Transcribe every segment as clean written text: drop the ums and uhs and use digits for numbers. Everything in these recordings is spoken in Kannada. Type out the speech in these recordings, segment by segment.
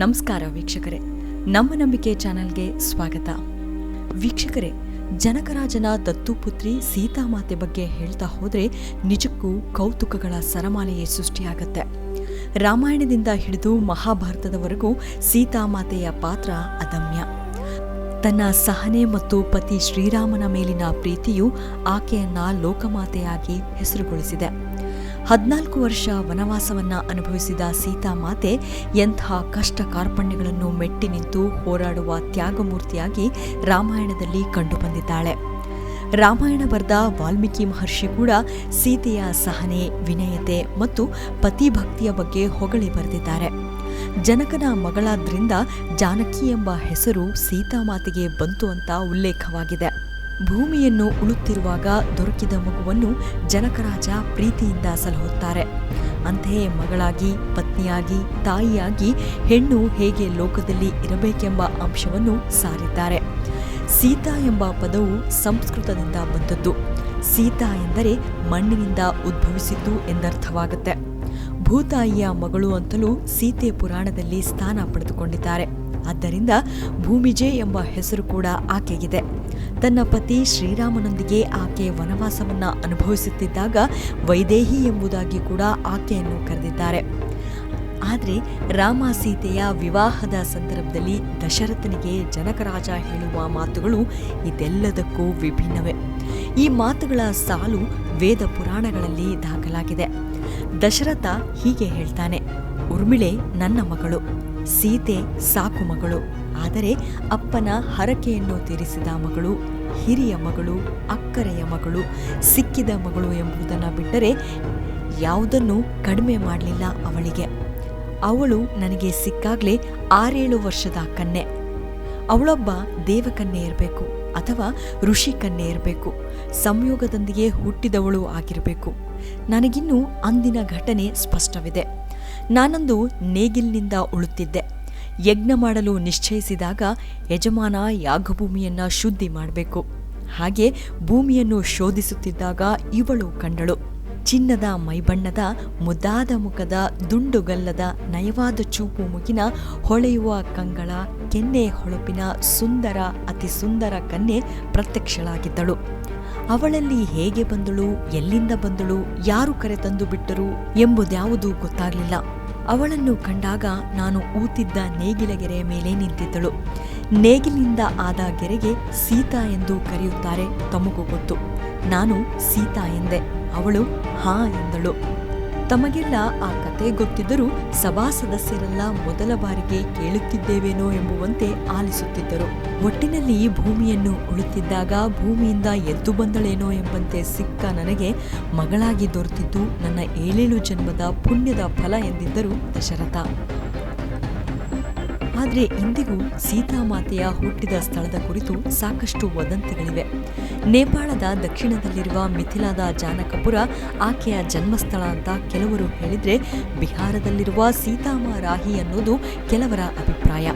ನಮಸ್ಕಾರ ವೀಕ್ಷಕರೇ, ನಮ್ಮ ನಂಬಿಕೆ ಚಾನೆಲ್ಗೆ ಸ್ವಾಗತ. ವೀಕ್ಷಕರೇ, ಜನಕರಾಜನ ದತ್ತುಪುತ್ರಿ ಸೀತಾಮಾತೆ ಬಗ್ಗೆ ಹೇಳ್ತಾ ಹೋದ್ರೆ ನಿಜಕ್ಕೂ ಕೌತುಕಗಳ ಸರಮಾಲೆಯೇ ಸೃಷ್ಟಿಯಾಗತ್ತೆ. ರಾಮಾಯಣದಿಂದ ಹಿಡಿದು ಮಹಾಭಾರತದವರೆಗೂ ಸೀತಾಮಾತೆಯ ಪಾತ್ರ ಅದಮ್ಯ. ತನ್ನ ಸಹನೆ ಮತ್ತು ಪತಿ ಶ್ರೀರಾಮನ ಮೇಲಿನ ಪ್ರೀತಿಯು ಆಕೆಯನ್ನ ಲೋಕಮಾತೆಯಾಗಿ ಹೆಸರುಗೊಳಿಸಿದೆ. 14 ವರ್ಷ ವನವಾಸವನ್ನ ಅನುಭವಿಸಿದ ಸೀತಾಮಾತೆ ಎಂಥ ಕಷ್ಟ ಕಾರ್ಪಣ್ಯಗಳನ್ನು ಮೆಟ್ಟಿ ನಿಂತು ಹೋರಾಡುವ ತ್ಯಾಗಮೂರ್ತಿಯಾಗಿ ರಾಮಾಯಣದಲ್ಲಿ ಕಂಡುಬಂದಿದ್ದಾಳೆ. ರಾಮಾಯಣ ಬರೆದ ವಾಲ್ಮೀಕಿ ಮಹರ್ಷಿ ಕೂಡ ಸೀತೆಯ ಸಹನೆ, ವಿನಯತೆ ಮತ್ತು ಪತಿಭಕ್ತಿಯ ಬಗ್ಗೆ ಹೊಗಳಿ ಬರೆದಿದ್ದಾರೆ. ಜನಕನ ಮಗಳಾದ್ರಿಂದ ಜಾನಕಿ ಎಂಬ ಹೆಸರು ಸೀತಾಮಾತೆಗೆ ಬಂತು ಅಂತ ಉಲ್ಲೇಖವಾಗಿದೆ. ಭೂಮಿಯನ್ನು ಉಳುತ್ತಿರುವಾಗ ದೊರಕಿದ ಮಗುವನ್ನು ಜನಕರಾಜ ಪ್ರೀತಿಯಿಂದ ಸಲಹುತ್ತಾರೆ. ಅಂತೆಯೇ ಮಗಳಾಗಿ, ಪತ್ನಿಯಾಗಿ, ತಾಯಿಯಾಗಿ ಹೆಣ್ಣು ಹೇಗೆ ಲೋಕದಲ್ಲಿ ಇರಬೇಕೆಂಬ ಅಂಶವನ್ನು ಸಾರಿದ್ದಾರೆ. ಸೀತಾ ಎಂಬ ಪದವು ಸಂಸ್ಕೃತದಿಂದ ಬಂದದ್ದು. ಸೀತಾ ಎಂದರೆ ಮಣ್ಣಿನಿಂದ ಉದ್ಭವಿಸಿದ್ದು ಎಂದರ್ಥವಾಗುತ್ತೆ. ಭೂತಾಯಿಯ ಮಗಳು ಅಂತಲೂ ಸೀತೆ ಪುರಾಣದಲ್ಲಿ ಸ್ಥಾನ ಪಡೆದುಕೊಂಡಿದ್ದಾರೆ. ಆದ್ದರಿಂದ ಭೂಮಿಜೆ ಎಂಬ ಹೆಸರು ಕೂಡ ಆಕೆಗಿದೆ. ತನ್ನ ಪತಿ ಶ್ರೀರಾಮನೊಂದಿಗೆ ಆಕೆ ವನವಾಸವನ್ನ ಅನುಭವಿಸುತ್ತಿದ್ದಾಗ ವೈದೇಹಿ ಎಂಬುದಾಗಿ ಕೂಡ ಆಕೆಯನ್ನು ಕರೆದಿದ್ದಾರೆ. ಆದರೆ ರಾಮ ಸೀತೆಯ ವಿವಾಹದ ಸಂದರ್ಭದಲ್ಲಿ ದಶರಥನಿಗೆ ಜನಕರಾಜ ಹೇಳುವ ಮಾತುಗಳು ಇದೆಲ್ಲದಕ್ಕೂ ವಿಭಿನ್ನವೇ. ಈ ಮಾತುಗಳ ಸಾಲು ವೇದ ಪುರಾಣಗಳಲ್ಲಿ ದಾಖಲಾಗಿದೆ. ದಶರಥ ಹೀಗೆ ಹೇಳ್ತಾನೆ: ಉರ್ಮಿಳೆ ನನ್ನ ಮಗಳು, ಸೀತೆ ಸಾಕು ಮಗಳು, ಆದರೆ ಅಪ್ಪನ ಹರಕೆಯನ್ನು ತೀರಿಸಿದ ಮಗಳು, ಹಿರಿಯ ಮಗಳು, ಅಕ್ಕರೆಯ ಮಗಳು, ಸಿಕ್ಕಿದ ಮಗಳು ಎಂಬುದನ್ನು ಬಿಟ್ಟರೆ ಯಾವುದನ್ನೂ ಕಡಿಮೆ ಮಾಡಲಿಲ್ಲ ಅವಳಿಗೆ. ಅವಳು ನನಗೆ ಸಿಕ್ಕಾಗ್ಲೇ 6-7 ವರ್ಷದ ಕನ್ಯೆ. ಅವಳೊಬ್ಬ ದೇವಕನ್ಯೆ ಇರಬೇಕು ಅಥವಾ ಋಷಿ ಕನ್ಯೆ ಇರಬೇಕು, ಸಂಯೋಗದೊಂದಿಗೆ ಹುಟ್ಟಿದವಳು ಆಗಿರಬೇಕು. ನನಗಿನ್ನೂ ಅಂದಿನ ಘಟನೆ ಸ್ಪಷ್ಟವಿದೆ. ನಾನೊಂದು ನೇಗಿಲಿನಿಂದ ಉಳುತ್ತಿದ್ದೆ. ಯಜ್ಞ ಮಾಡಲು ನಿಶ್ಚಯಿಸಿದಾಗ ಯಜಮಾನ ಯಾಗಭೂಮಿಯನ್ನ ಶುದ್ಧಿ ಮಾಡಬೇಕು. ಹಾಗೆ ಭೂಮಿಯನ್ನು ಶೋಧಿಸುತ್ತಿದ್ದಾಗ ಇವಳು ಕಂಡಳು. ಚಿನ್ನದ ಮೈಬಣ್ಣದ, ಮುದ್ದಾದ ಮುಖದ, ದುಂಡುಗಲ್ಲದ, ನಯವಾದ ಚೂಪು ಮುಗಿನ, ಹೊಳೆಯುವ ಕಂಗಳ, ಕೆನ್ನೆ ಹೊಳಪಿನ ಸುಂದರ, ಅತಿ ಸುಂದರ ಕನ್ಯೆ ಪ್ರತ್ಯಕ್ಷಳಾಗಿದ್ದಳು. ಅವಳಲ್ಲಿ ಹೇಗೆ ಬಂದಳು, ಎಲ್ಲಿಂದ ಬಂದಳು, ಯಾರು ಕರೆತಂದು ಬಿಟ್ಟರು ಎಂಬುದ್ಯಾವುದೂ ಗೊತ್ತಾಗಲಿಲ್ಲ. ಅವಳನ್ನು ಕಂಡಾಗ ನಾನು ಊತಿದ್ದ ನೇಗಿಲ ಗೆರೆಯ ಮೇಲೆ ನಿಂತಿದ್ದಳು. ನೇಗಿಲಿನಿಂದ ಆದ ಗೆರೆಗೆ ಸೀತಾ ಎಂದು ಕರೆಯುತ್ತಾರೆ, ತಮಗೂ ಗೊತ್ತು. ನಾನು ಸೀತಾ ಎಂದೆ. ಅವಳು ಹಾ ಎಂದಳು. ತಮಗೆಲ್ಲ ಆ ಕತೆ ಗೊತ್ತಿದ್ದರೂ ಸಭಾ ಸದಸ್ಯರೆಲ್ಲ ಮೊದಲ ಬಾರಿಗೆ ಕೇಳುತ್ತಿದ್ದೇವೇನೋ ಎಂಬುವಂತೆ ಆಲಿಸುತ್ತಿದ್ದರು. ಒಟ್ಟಿನಲ್ಲಿ ಭೂಮಿಯನ್ನು ಉಳುತ್ತಿದ್ದಾಗ ಭೂಮಿಯಿಂದ ಎದ್ದು ಬಂದಳೇನೋ ಎಂಬಂತೆ ಸಿಕ್ಕ ನನಗೆ ಮಗಳಾಗಿ ದೊರೆತಿದ್ದು ನನ್ನ 7 ಜನ್ಮದ ಪುಣ್ಯದ ಫಲ ಎಂದಿದ್ದರು ದಶರಥ. ಆದರೆ ಇಂದಿಗೂ ಸೀತಾಮಾತೆಯ ಹುಟ್ಟಿದ ಸ್ಥಳದ ಕುರಿತು ಸಾಕಷ್ಟು ವದಂತಿಗಳಿವೆ. ನೇಪಾಳದ ದಕ್ಷಿಣದಲ್ಲಿರುವ ಮಿಥಿಲಾದ ಜಾನಕಪುರ ಆಕೆಯ ಜನ್ಮಸ್ಥಳ ಅಂತ ಕೆಲವರು ಹೇಳಿದ್ರೆ, ಬಿಹಾರದಲ್ಲಿರುವ ಸೀತಾಮರಾಹಿ ಅನ್ನೋದು ಕೆಲವರ ಅಭಿಪ್ರಾಯ.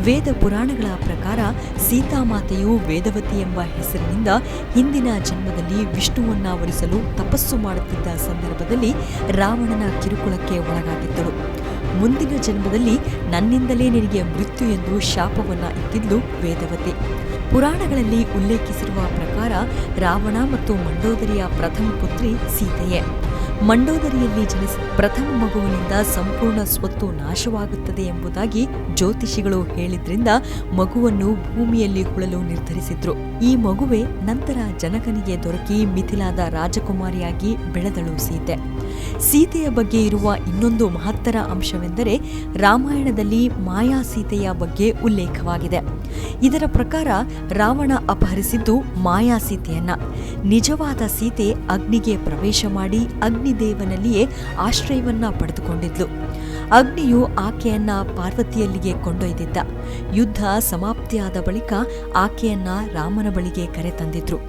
ವೇದ ಪುರಾಣಗಳ ಪ್ರಕಾರ ಸೀತಾಮಾತೆಯು ವೇದವತಿ ಎಂಬ ಹೆಸರಿನಿಂದ ಹಿಂದಿನ ಜನ್ಮದಲ್ಲಿ ವಿಷ್ಣುವನ್ನ ವರಿಸಲು ತಪಸ್ಸು ಮಾಡುತ್ತಿದ್ದ ಸಂದರ್ಭದಲ್ಲಿ ರಾವಣನ ಕಿರುಕುಳಕ್ಕೆ ಒಳಗಾಗಿದ್ದಳು. ಮುಂದಿನ ಜನ್ಮದಲ್ಲಿ ನನ್ನಿಂದಲೇ ನಿನಗೆ ಮೃತ್ಯು ಎಂದು ಶಾಪವನ್ನ ಇಟ್ಟಿದ್ಲು ವೇದವತಿ. ಪುರಾಣಗಳಲ್ಲಿ ಉಲ್ಲೇಖಿಸಿರುವ ಪ್ರಕಾರ ರಾವಣ ಮತ್ತು ಮಂಡೋದರಿಯ ಪ್ರಥಮ ಪುತ್ರಿ ಸೀತೆಯೇ. ಮಂಡೋದರಿಯಲ್ಲಿ ಜನಿಸಿದ ಪ್ರಥಮ ಮಗುವಿನಿಂದ ಸಂಪೂರ್ಣ ಸ್ವತ್ತು ನಾಶವಾಗುತ್ತದೆ ಎಂಬುದಾಗಿ ಜ್ಯೋತಿಷಿಗಳು ಹೇಳಿದ್ರಿಂದ ಮಗುವನ್ನು ಭೂಮಿಯಲ್ಲಿ ಹುಳಲು ನಿರ್ಧರಿಸಿದ್ರು. ಈ ಮಗುವೆ ನಂತರ ಜನಕನಿಗೆ ದೊರಕಿ ಮಿಥಿಲಾದ ರಾಜಕುಮಾರಿಯಾಗಿ ಬೆಳೆದಳು ಸೀತೆ. ಸೀತೆಯ ಬಗ್ಗೆ ಇರುವ ಇನ್ನೊಂದು ಮಹತ್ತರ ಅಂಶವೆಂದರೆ ರಾಮಾಯಣದಲ್ಲಿ ಮಾಯಾ ಸೀತೆಯ ಬಗ್ಗೆ ಉಲ್ಲೇಖವಾಗಿದೆ. ಇದರ ಪ್ರಕಾರ ರಾವಣ ಅಪಹರಿಸಿದ್ದು ಮಾಯಾ ಸೀತೆಯನ್ನ. ನಿಜವಾದ ಸೀತೆ ಅಗ್ನಿಗೆ ಪ್ರವೇಶ ಮಾಡಿ ಅಗ್ನಿದೇವನಲ್ಲಿಯೇ ಆಶ್ರಯವನ್ನ ಪಡೆದುಕೊಂಡಿದ್ಲು. ಅಗ್ನಿಯು ಆಕೆಯನ್ನ ಪಾರ್ವತಿಯಲ್ಲಿಗೆ ಕೊಂಡೊಯ್ದಿದ್ದ. ಯುದ್ಧ ಸಮಾಪ್ತಿಯಾದ ಬಳಿಕ ಆಕೆಯನ್ನ ರಾಮನ ಬಳಿಗೆ ಕರೆತಂದಿದ್ರು.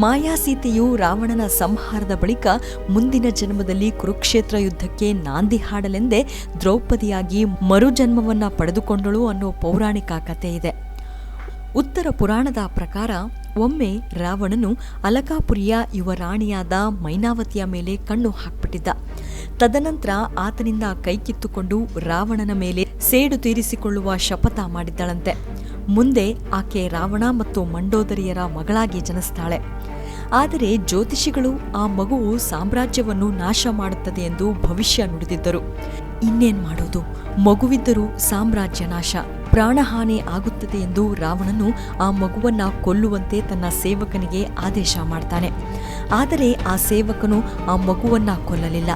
ಮಾಯಾ ಸೀತೆಯು ರಾವಣನ ಸಂಹಾರದ ಬಳಿಕ ಮುಂದಿನ ಜನ್ಮದಲ್ಲಿ ಕುರುಕ್ಷೇತ್ರ ಯುದ್ಧಕ್ಕೆ ನಾಂದಿ ಹಾಡಲೆಂದೇ ದ್ರೌಪದಿಯಾಗಿ ಮರುಜನ್ಮವನ್ನ ಪಡೆದುಕೊಂಡಳು ಅನ್ನೋ ಪೌರಾಣಿಕ ಕಥೆ ಇದೆ. ಉತ್ತರ ಪುರಾಣದ ಪ್ರಕಾರ ಒಮ್ಮೆ ರಾವಣನು ಅಲಕಾಪುರಿಯ ಯುವ ರಾಣಿಯಾದ ಮೈನಾವತಿಯ ಮೇಲೆ ಕಣ್ಣು ಹಾಕ್ಬಿಟ್ಟಿದ್ದ. ತದನಂತರ ಆತನಿಂದ ಕೈಕಿತ್ತುಕೊಂಡು ರಾವಣನ ಮೇಲೆ ಸೇಡು ತೀರಿಸಿಕೊಳ್ಳುವ ಶಪಥ ಮಾಡಿದ್ದಳಂತೆ. ಮುಂದೆ ಆಕೆ ರಾವಣ ಮತ್ತು ಮಂಡೋದರಿಯರ ಮಗಳಾಗಿ ಜನಿಸ್ತಾಳೆ. ಆದರೆ ಜ್ಯೋತಿಷಿಗಳು ಆ ಮಗುವು ಸಾಮ್ರಾಜ್ಯವನ್ನು ನಾಶ ಮಾಡುತ್ತದೆ ಎಂದು ಭವಿಷ್ಯ ನುಡಿದಿದ್ದರು. ಇನ್ನೇನ್ ಮಾಡೋದು, ಮಗುವಿದ್ದರೂ ಸಾಮ್ರಾಜ್ಯ ನಾಶ, ಪ್ರಾಣಹಾನಿ ಆಗುತ್ತದೆ ಎಂದು ರಾವಣನು ಆ ಮಗುವನ್ನ ಕೊಲ್ಲುವಂತೆ ತನ್ನ ಸೇವಕನಿಗೆ ಆದೇಶ ಮಾಡ್ತಾನೆ. ಆದರೆ ಆ ಸೇವಕನು ಆ ಮಗುವನ್ನ ಕೊಲ್ಲಲಿಲ್ಲ.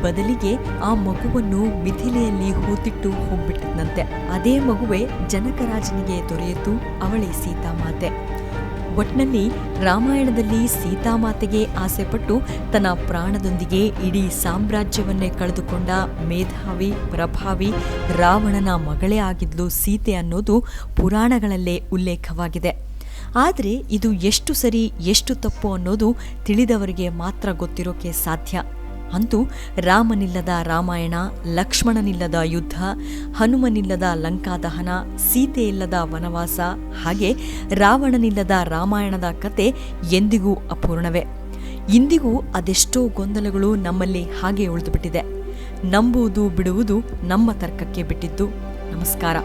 ಬದಲಿಗೆ ಆ ಮಗುವನ್ನು ಮಿಥಿಲೆಯಲ್ಲಿ ಹೂತಿಟ್ಟು ಹೋಗ್ಬಿಟ್ಟಿದ್ನಂತೆ. ಅದೇ ಮಗುವೆ ಜನಕರಾಜನಿಗೆ ದೊರೆಯಿತು. ಅವಳೇ ಸೀತಾಮಾತೆ. ಒಟ್ನಲ್ಲಿ ರಾಮಾಯಣದಲ್ಲಿ ಸೀತಾಮಾತೆಗೆ ಆಸೆಪಟ್ಟು ತನ್ನ ಪ್ರಾಣದೊಂದಿಗೆ ಇಡೀ ಸಾಮ್ರಾಜ್ಯವನ್ನೇ ಕಳೆದುಕೊಂಡ ಮೇಧಾವಿ ಪ್ರಭಾವಿ ರಾವಣನ ಮಗಳೇ ಆಗಿದ್ಲು ಸೀತೆ ಅನ್ನೋದು ಪುರಾಣಗಳಲ್ಲೇ ಉಲ್ಲೇಖವಾಗಿದೆ. ಆದರೆ ಇದು ಎಷ್ಟು ಸರಿ ಎಷ್ಟು ತಪ್ಪು ಅನ್ನೋದು ತಿಳಿದವರಿಗೆ ಮಾತ್ರ ಗೊತ್ತಿರೋಕೆ ಸಾಧ್ಯ. ಅಂತೂ ರಾಮನಿಲ್ಲದ ರಾಮಾಯಣ, ಲಕ್ಷ್ಮಣನಿಲ್ಲದ ಯುದ್ಧ, ಹನುಮನಿಲ್ಲದ ಲಂಕಾದಹನ, ಸೀತೆಯಿಲ್ಲದ ವನವಾಸ, ಹಾಗೆ ರಾವಣನಿಲ್ಲದ ರಾಮಾಯಣದ ಕತೆ ಎಂದಿಗೂ ಅಪೂರ್ಣವೇ. ಇಂದಿಗೂ ಅದೆಷ್ಟೋ ಗೊಂದಲಗಳು ನಮ್ಮಲ್ಲಿ ಹಾಗೆ ಉಳಿದುಬಿಟ್ಟಿದೆ. ನಂಬುವುದು ಬಿಡುವುದು ನಮ್ಮ ತರ್ಕಕ್ಕೆ ಬಿಟ್ಟಿದ್ದು. ನಮಸ್ಕಾರ.